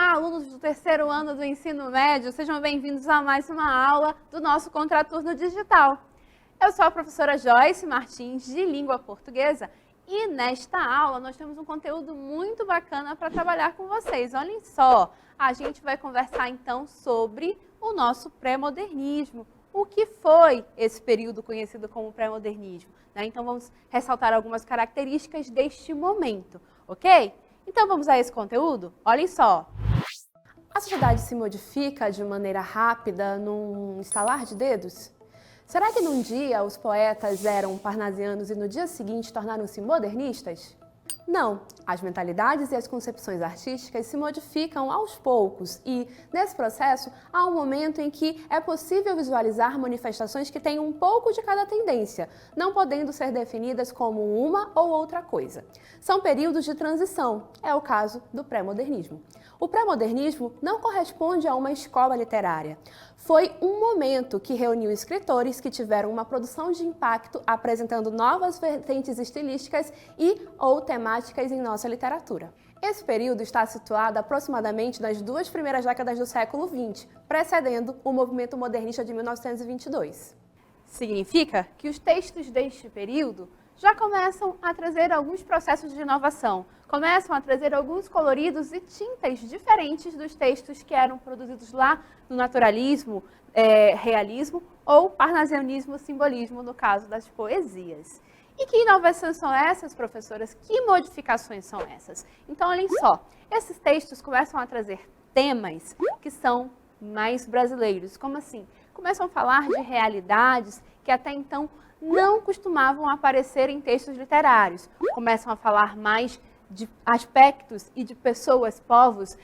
Olá, alunos do terceiro ano do ensino médio, sejam bem-vindos a mais uma aula do nosso Contraturno Digital. Eu sou a professora Joyce Martins, de Língua Portuguesa, e nesta aula nós temos um conteúdo muito bacana para trabalhar com vocês. Olhem só, a gente vai conversar então sobre o nosso pré-modernismo. O que foi esse período conhecido como pré-modernismo? Então vamos ressaltar algumas características deste momento, ok? Então vamos a esse conteúdo? Olhem só. A sociedade se modifica de maneira rápida num estalar de dedos? Será que num dia os poetas eram parnasianos e no dia seguinte tornaram-se modernistas? Não, as mentalidades e as concepções artísticas se modificam aos poucos e, nesse processo, há um momento em que é possível visualizar manifestações que têm um pouco de cada tendência, não podendo ser definidas como uma ou outra coisa. São períodos de transição, é o caso do pré-modernismo. O pré-modernismo não corresponde a uma escola literária. Foi um momento que reuniu escritores que tiveram uma produção de impacto apresentando novas vertentes estilísticas e ou temáticas em nossa literatura. Esse período está situado aproximadamente nas duas primeiras décadas do século XX, precedendo o movimento modernista de 1922. Significa que os textos deste período já começam a trazer alguns processos de inovação, começam a trazer alguns coloridos e tintas diferentes dos textos que eram produzidos lá no naturalismo, realismo ou parnasianismo, simbolismo, no caso das poesias. E que inovações são essas, professoras? Que modificações são essas? Então, olhem só, esses textos começam a trazer temas que são mais brasileiros. Como assim? Começam a falar de realidades que até então não costumavam aparecer em textos literários. Começam a falar mais de aspectos e de pessoas, povos,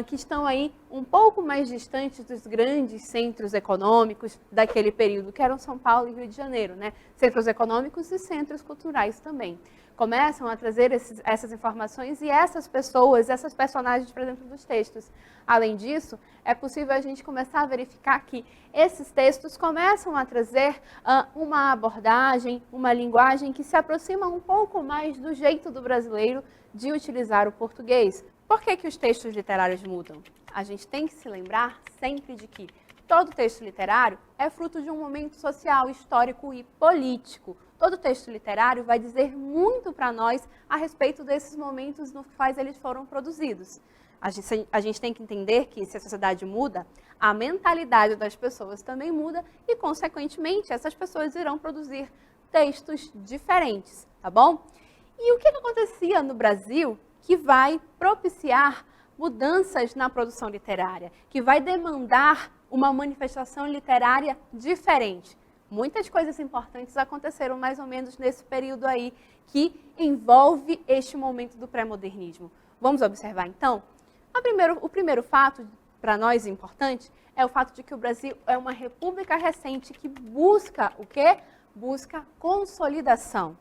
que estão aí um pouco mais distantes dos grandes centros econômicos daquele período, que eram São Paulo e Rio de Janeiro, né? Centros econômicos e centros culturais também. Começam a trazer essas informações e essas pessoas, essas personagens para dentro dos textos. Além disso, é possível a gente começar a verificar que esses textos começam a trazer uma abordagem, uma linguagem que se aproxima um pouco mais do jeito do brasileiro de utilizar o português. Por que que os textos literários mudam? A gente tem que se lembrar sempre de que todo texto literário é fruto de um momento social, histórico e político. Todo texto literário vai dizer muito para nós a respeito desses momentos nos quais eles foram produzidos. A gente tem que entender que se a sociedade muda, a mentalidade das pessoas também muda e, consequentemente, essas pessoas irão produzir textos diferentes, tá bom? E o que acontecia no Brasil que vai propiciar mudanças na produção literária, que vai demandar uma manifestação literária diferente? Muitas coisas importantes aconteceram mais ou menos nesse período aí que envolve este momento do pré-modernismo. Vamos observar então? O primeiro fato para nós importante é o fato de que o Brasil é uma república recente que busca o quê? Busca consolidação.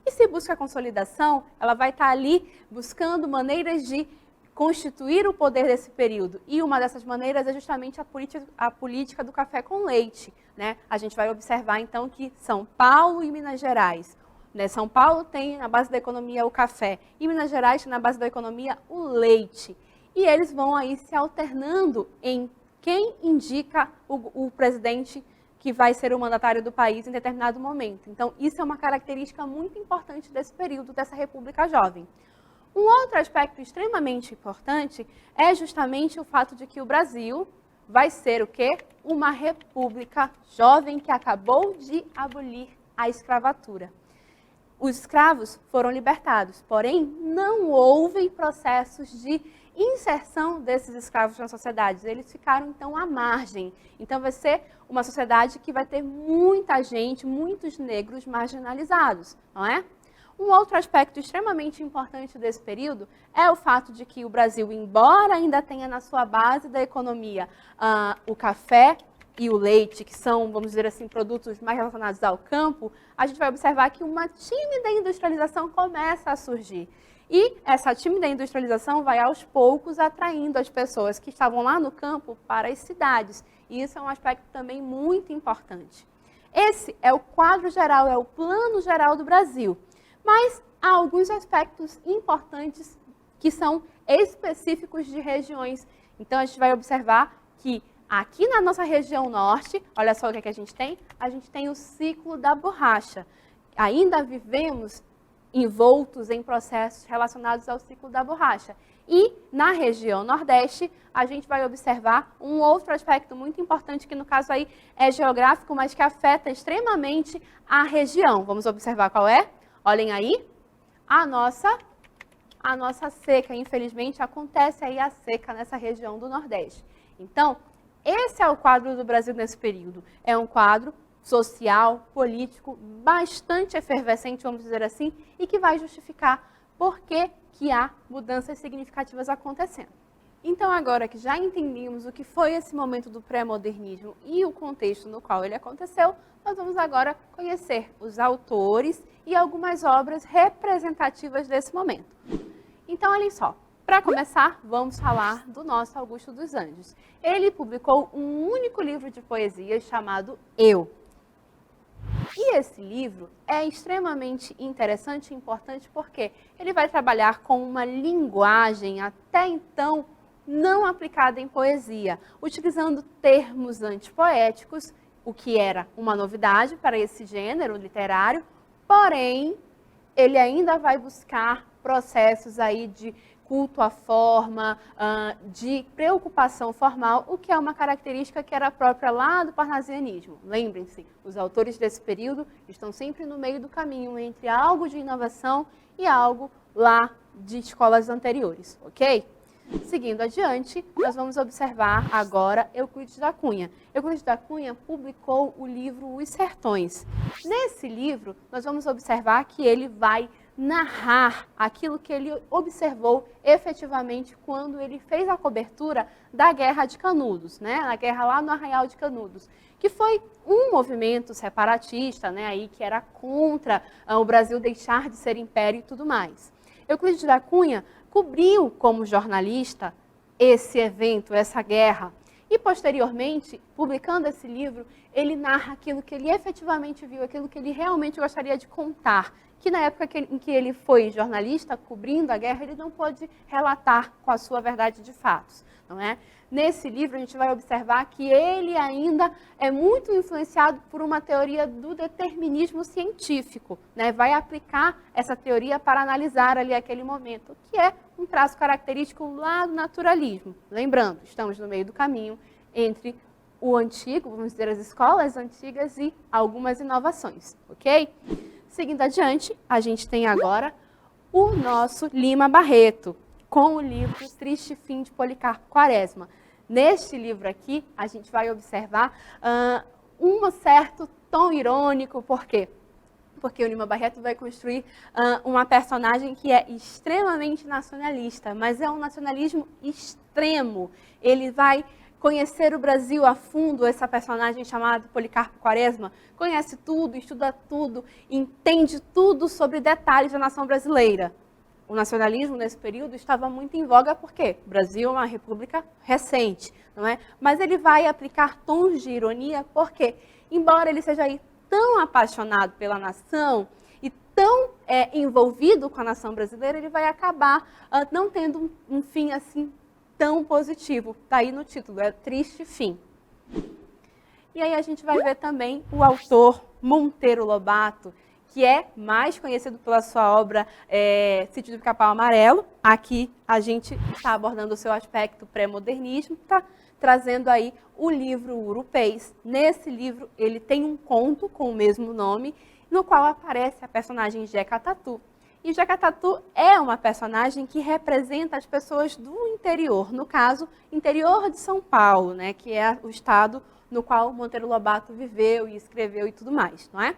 E se busca consolidação, ela vai estar ali buscando maneiras de constituir o poder desse período. E uma dessas maneiras é justamente a política do café com leite, né? A gente vai observar, então, que São Paulo e Minas Gerais, né? São Paulo tem na base da economia o café e Minas Gerais tem na base da economia o leite. E eles vão aí se alternando em quem indica o presidente que vai ser o mandatário do país em determinado momento. Então, isso é uma característica muito importante desse período, dessa República Jovem. Um outro aspecto extremamente importante é justamente o fato de que o Brasil vai ser o quê? Uma república jovem que acabou de abolir a escravatura. Os escravos foram libertados, porém não houve processos de inserção desses escravos na sociedade. Eles ficaram então à margem. Então vai ser uma sociedade que vai ter muita gente, muitos negros marginalizados, não é? Um outro aspecto extremamente importante desse período é o fato de que o Brasil, embora ainda tenha na sua base da economia o café e o leite, que são, vamos dizer assim, produtos mais relacionados ao campo, a gente vai observar que uma tímida industrialização começa a surgir. E essa tímida industrialização vai aos poucos atraindo as pessoas que estavam lá no campo para as cidades. E isso é um aspecto também muito importante. Esse é o quadro geral, é o plano geral do Brasil. Mas há alguns aspectos importantes que são específicos de regiões. Então, a gente vai observar que aqui na nossa região norte, olha só o que, é que a gente tem o ciclo da borracha. Ainda vivemos envoltos em processos relacionados ao ciclo da borracha. E na região nordeste, a gente vai observar um outro aspecto muito importante, que no caso aí é geográfico, mas que afeta extremamente a região. Vamos observar qual é? Olhem aí, a nossa seca. Infelizmente, acontece aí a seca nessa região do nordeste. Então, esse é o quadro do Brasil nesse período. É um quadro social, político, bastante efervescente, vamos dizer assim, e que vai justificar por que há mudanças significativas acontecendo. Então, agora que já entendemos o que foi esse momento do pré-modernismo e o contexto no qual ele aconteceu, nós vamos agora conhecer os autores e algumas obras representativas desse momento. Então, olhem só. Para começar, vamos falar do nosso Augusto dos Anjos. Ele publicou um único livro de poesia chamado Eu. E esse livro é extremamente interessante e importante porque ele vai trabalhar com uma linguagem até então não aplicada em poesia, utilizando termos antipoéticos, o que era uma novidade para esse gênero literário, porém, ele ainda vai buscar processos aí de culto à forma, de preocupação formal, o que é uma característica que era própria lá do parnasianismo. Lembrem-se, os autores desse período estão sempre no meio do caminho entre algo de inovação e algo lá de escolas anteriores, ok? Seguindo adiante, nós vamos observar agora Euclides da Cunha. Euclides da Cunha publicou o livro Os Sertões. Nesse livro, nós vamos observar que ele vai narrar aquilo que ele observou efetivamente quando ele fez a cobertura da Guerra de Canudos, né? A guerra lá no Arraial de Canudos, que foi um movimento separatista, né? Aí que era contra o Brasil deixar de ser império e tudo mais. Euclides da Cunha cobriu como jornalista esse evento, essa guerra, e posteriormente, publicando esse livro, ele narra aquilo que ele efetivamente viu, aquilo que ele realmente gostaria de contar, que na época em que ele foi jornalista, cobrindo a guerra, ele não pôde relatar com a sua verdade de fatos, não é? Nesse livro, a gente vai observar que ele ainda é muito influenciado por uma teoria do determinismo científico, né? Vai aplicar essa teoria para analisar ali aquele momento, que é um traço característico lá do naturalismo. Lembrando, estamos no meio do caminho entre o antigo, vamos dizer, as escolas antigas e algumas inovações, ok? Seguindo adiante, a gente tem agora o nosso Lima Barreto, com o livro Triste Fim de Policarpo Quaresma. Neste livro aqui, a gente vai observar um certo tom irônico, por quê? Porque o Lima Barreto vai construir uma personagem que é extremamente nacionalista, mas é um nacionalismo extremo. Ele vai conhecer o Brasil a fundo, essa personagem chamada Policarpo Quaresma, conhece tudo, estuda tudo, entende tudo sobre detalhes da nação brasileira. O nacionalismo nesse período estava muito em voga porque o Brasil é uma república recente, não é? Mas ele vai aplicar tons de ironia porque, embora ele seja aí tão apaixonado pela nação e tão envolvido com a nação brasileira, ele vai acabar não tendo um fim assim tão positivo. Está aí no título, é Triste Fim. E aí a gente vai ver também o autor Monteiro Lobato, que é mais conhecido pela sua obra Sítio do Pica-Pau Amarelo. Aqui a gente está abordando o seu aspecto pré-modernismo, está trazendo aí o livro Urupês. Nesse livro ele tem um conto com o mesmo nome, no qual aparece a personagem Jeca Tatu. E Jeca Tatu é uma personagem que representa as pessoas do interior, no caso, interior de São Paulo, né, que é o estado no qual Monteiro Lobato viveu e escreveu e tudo mais, não é?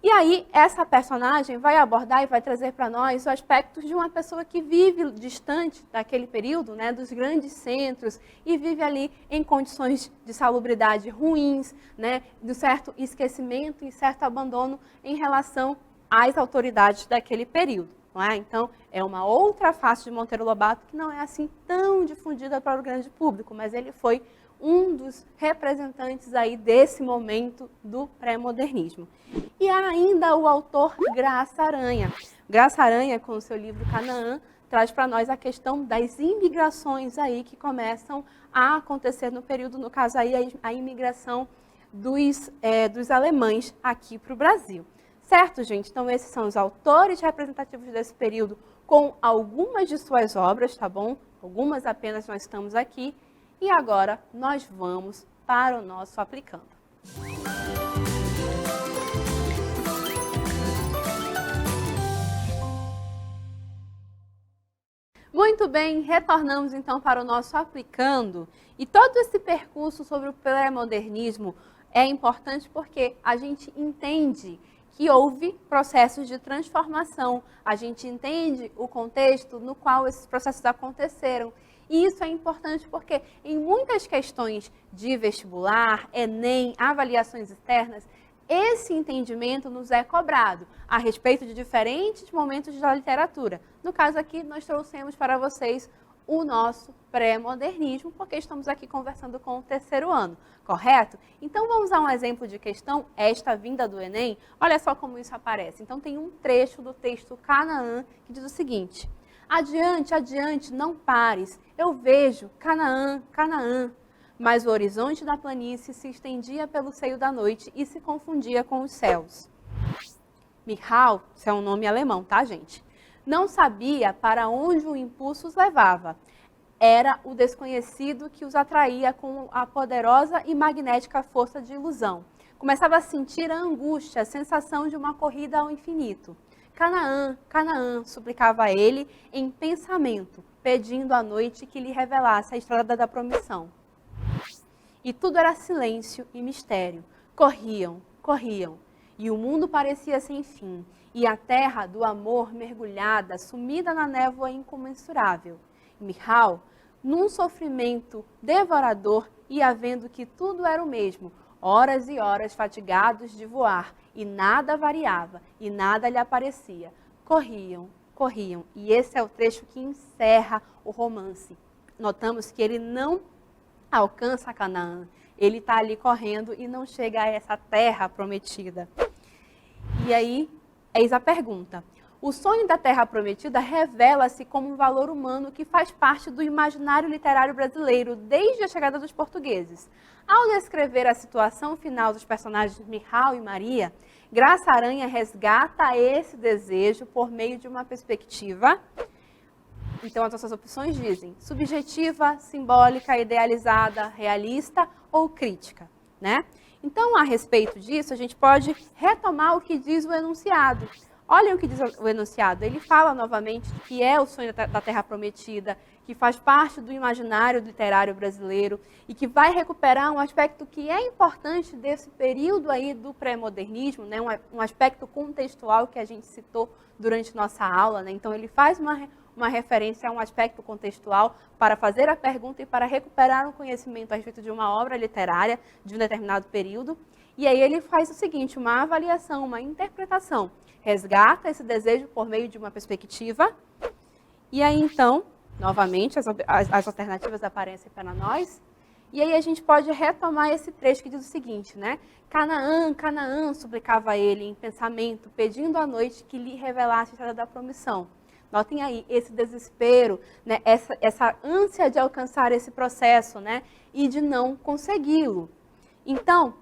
E aí, essa personagem vai abordar e vai trazer para nós os aspectos de uma pessoa que vive distante daquele período, né, dos grandes centros, e vive ali em condições de salubridade ruins, né, de certo esquecimento e certo abandono em relação às autoridades daquele período. Não é? Então, é uma outra face de Monteiro Lobato que não é assim tão difundida para o grande público, mas ele foi um dos representantes aí desse momento do pré-modernismo. E há ainda o autor Graça Aranha. Graça Aranha, com o seu livro Canaã, traz para nós a questão das imigrações aí que começam a acontecer no período, no caso aí a imigração dos alemães aqui para o Brasil. Certo, gente? Então esses são os autores representativos desse período com algumas de suas obras, tá bom? Algumas apenas nós estamos aqui. E agora nós vamos para o nosso aplicando. Muito bem, retornamos então para o nosso aplicando. E todo esse percurso sobre o pré-modernismo é importante porque a gente entende que houve processos de transformação, a gente entende o contexto no qual esses processos aconteceram. E isso é importante porque em muitas questões de vestibular, Enem, avaliações externas, esse entendimento nos é cobrado a respeito de diferentes momentos da literatura. No caso aqui, nós trouxemos para vocês o nosso pré-modernismo, porque estamos aqui conversando com o terceiro ano, correto? Então vamos a um exemplo de questão, esta vinda do Enem. Olha só como isso aparece. Então tem um trecho do texto Canaã que diz o seguinte: adiante, adiante, não pares, eu vejo Canaã, Canaã. Mas o horizonte da planície se estendia pelo seio da noite e se confundia com os céus. Michal, isso é um nome alemão, tá, gente? Não sabia para onde o impulso os levava. Era o desconhecido que os atraía com a poderosa e magnética força de ilusão. Começava a sentir a angústia, a sensação de uma corrida ao infinito. Canaã, Canaã, suplicava ele em pensamento, pedindo à noite que lhe revelasse a estrada da promissão. E tudo era silêncio e mistério. Corriam, corriam, e o mundo parecia sem fim, e a terra do amor mergulhada, sumida na névoa incomensurável. E Michal, num sofrimento devorador, ia vendo que tudo era o mesmo, horas e horas fatigados de voar, e nada variava, e nada lhe aparecia. Corriam, corriam, e esse é o trecho que encerra o romance. Notamos que ele não alcança Canaã, ele está ali correndo e não chega a essa terra prometida. E aí, eis a pergunta. O sonho da terra prometida revela-se como um valor humano que faz parte do imaginário literário brasileiro desde a chegada dos portugueses. Ao descrever a situação final dos personagens Michal e Maria, Graça Aranha resgata esse desejo por meio de uma perspectiva. Então, as nossas opções dizem subjetiva, simbólica, idealizada, realista ou crítica, né? Então, a respeito disso, a gente pode retomar o que diz o enunciado. Olhem o que diz o enunciado. Ele fala novamente que é o sonho da Terra Prometida, que faz parte do imaginário literário brasileiro e que vai recuperar um aspecto que é importante desse período aí do pré-modernismo, né? Um aspecto contextual que a gente citou durante nossa aula, né? Então, ele faz uma referência a um aspecto contextual para fazer a pergunta e para recuperar um conhecimento a respeito de uma obra literária de um determinado período. E aí ele faz o seguinte, uma avaliação, uma interpretação. Resgata esse desejo por meio de uma perspectiva. E aí, então, novamente, as alternativas aparecem para nós. E aí a gente pode retomar esse trecho que diz o seguinte, né? Canaã, Canaã, suplicava ele em pensamento, pedindo à noite que lhe revelasse a estrada da promissão. Notem aí esse desespero, né? essa ânsia de alcançar esse processo, né? E de não consegui-lo. Então,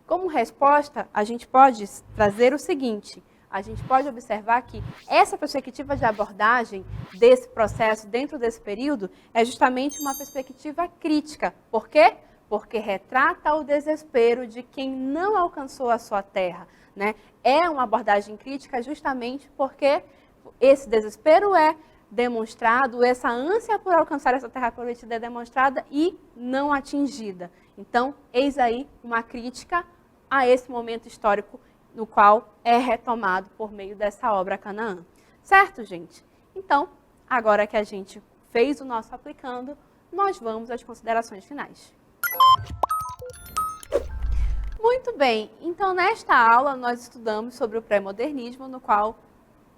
como resposta, a gente pode trazer o seguinte, a gente pode observar que essa perspectiva de abordagem desse processo dentro desse período é justamente uma perspectiva crítica. Por quê? Porque retrata o desespero de quem não alcançou a sua terra, né? É uma abordagem crítica justamente porque esse desespero é demonstrado, essa ânsia por alcançar essa terra prometida é demonstrada e não atingida. Então, eis aí uma crítica a esse momento histórico no qual é retomado por meio dessa obra Canaã. Certo, gente? Então, agora que a gente fez o nosso aplicando, nós vamos às considerações finais. Muito bem, então nesta aula nós estudamos sobre o pré-modernismo, no qual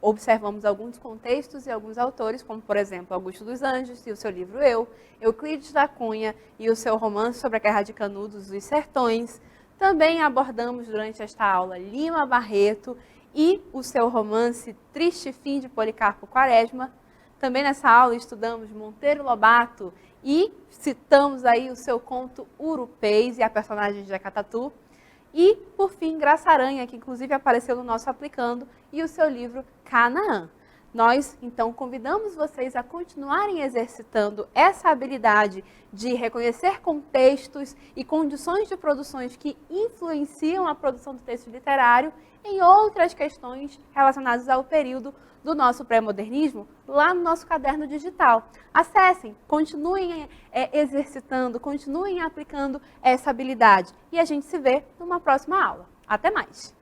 observamos alguns contextos e alguns autores, como por exemplo Augusto dos Anjos e o seu livro Eu, Euclides da Cunha e o seu romance sobre a Guerra de Canudos dos Sertões. Também abordamos durante esta aula Lima Barreto e o seu romance Triste Fim de Policarpo Quaresma. Também nessa aula estudamos Monteiro Lobato e citamos aí o seu conto Urupês e a personagem de Jeca Tatu. E, por fim, Graça Aranha, que inclusive apareceu no nosso Aplicando, e o seu livro Canaã. Nós, então, convidamos vocês a continuarem exercitando essa habilidade de reconhecer contextos e condições de produções que influenciam a produção do texto literário em outras questões relacionadas ao período do nosso pré-modernismo, lá no nosso caderno digital. Acessem, continuem exercitando, continuem aplicando essa habilidade. E a gente se vê numa próxima aula. Até mais!